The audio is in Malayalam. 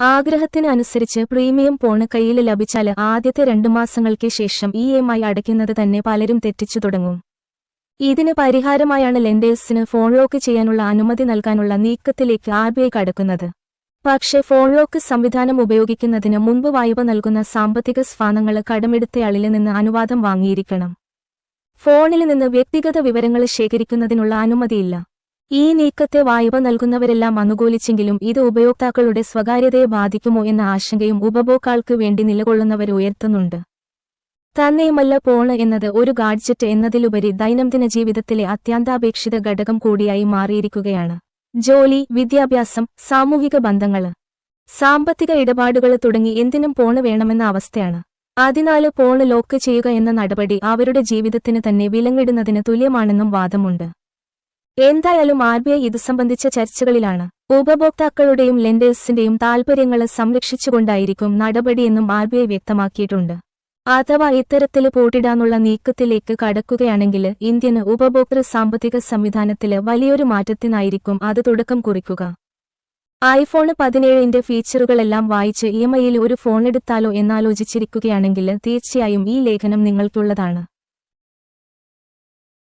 ആഗ്രഹത്തിന് അനുസരിച്ച് പ്രീമിയം ഫോണ് കയ്യിൽ ലഭിച്ചാൽ ആദ്യത്തെ 2 മാസങ്ങൾക്ക് ശേഷം EMI അടയ്ക്കുന്നത് തന്നെ പലരും തെറ്റിച്ചു തുടങ്ങും. ഇതിന് പരിഹാരമായാണ് ലെൻഡേഴ്സിന് ഫോൺ ലോക്ക് ചെയ്യാനുള്ള അനുമതി നൽകാനുള്ള നീക്കത്തിലേക്ക് RBI കടക്കുന്നത്. പക്ഷേ ഫോൺ ലോക്ക് സംവിധാനം ഉപയോഗിക്കുന്നതിന് മുൻപ് വായ്പ നൽകുന്ന സാമ്പത്തിക സ്ഥാപനങ്ങൾ കടമെടുത്തയാളിൽ നിന്ന് അനുവാദം വാങ്ങിയിരിക്കണം. ഫോണിൽ നിന്ന് വ്യക്തിഗത വിവരങ്ങൾ ശേഖരിക്കുന്നതിനുള്ള അനുമതിയില്ല. ഈ നീക്കത്തെ വായ്പ നൽകുന്നവരെല്ലാം അനുകൂലിച്ചെങ്കിലും ഇത് ഉപയോക്താക്കളുടെ സ്വകാര്യതയെ ബാധിക്കുമോ എന്ന ആശങ്കയും ഉപഭോക്താക്കൾക്ക് വേണ്ടി നിലകൊള്ളുന്നവർ ഉയർത്തുന്നുണ്ട്. തന്നെയുമല്ല, ഫോണ് എന്നത് ഒരു ഗാഡ്ജറ്റ് എന്നതിലുപരി ദൈനംദിന ജീവിതത്തിലെ അത്യന്താപേക്ഷിത ഘടകം കൂടിയായി മാറിയിരിക്കുകയാണ്. ജോലി, വിദ്യാഭ്യാസം, സാമൂഹിക ബന്ധങ്ങൾ, സാമ്പത്തിക ഇടപാടുകൾ തുടങ്ങി എന്തിനും ഫോണ് വേണമെന്ന അവസ്ഥയാണ്. അതിനാൽ ഫോണ് ലോക്ക് ചെയ്യുക എന്ന നടപടി അവരുടെ ജീവിതത്തിന് തന്നെ വിലങ്ങിടുന്നതിന് തുല്യമാണെന്നും വാദമുണ്ട്. എന്തായാലും RBI ഇത് സംബന്ധിച്ച ചർച്ചകളിലാണ്. ഉപഭോക്താക്കളുടെയും ലെൻഡേഴ്സിന്റെയും താൽപര്യങ്ങൾ സംരക്ഷിച്ചുകൊണ്ടായിരിക്കും നടപടിയെന്നും RBI വ്യക്തമാക്കിയിട്ടുണ്ട്. അഥവാ ഇത്തരത്തിൽ പൂട്ടിടാനുള്ള നീക്കത്തിലേക്ക് കടക്കുകയാണെങ്കിൽ ഇന്ത്യൻ ഉപഭോക്തൃ സാമ്പത്തിക സംവിധാനത്തിൽ വലിയൊരു മാറ്റത്തിനായിരിക്കും അത് തുടക്കം കുറിക്കുക. iPhone 17ന്റെ ഫീച്ചറുകളെല്ലാം വായിച്ച് EMIയിൽ ഒരു ഫോണെടുത്താലോ എന്നാലോചിച്ചിരിക്കുകയാണെങ്കിൽ തീർച്ചയായും ഈ ലേഖനം നിങ്ങൾക്കുള്ളതാണ്.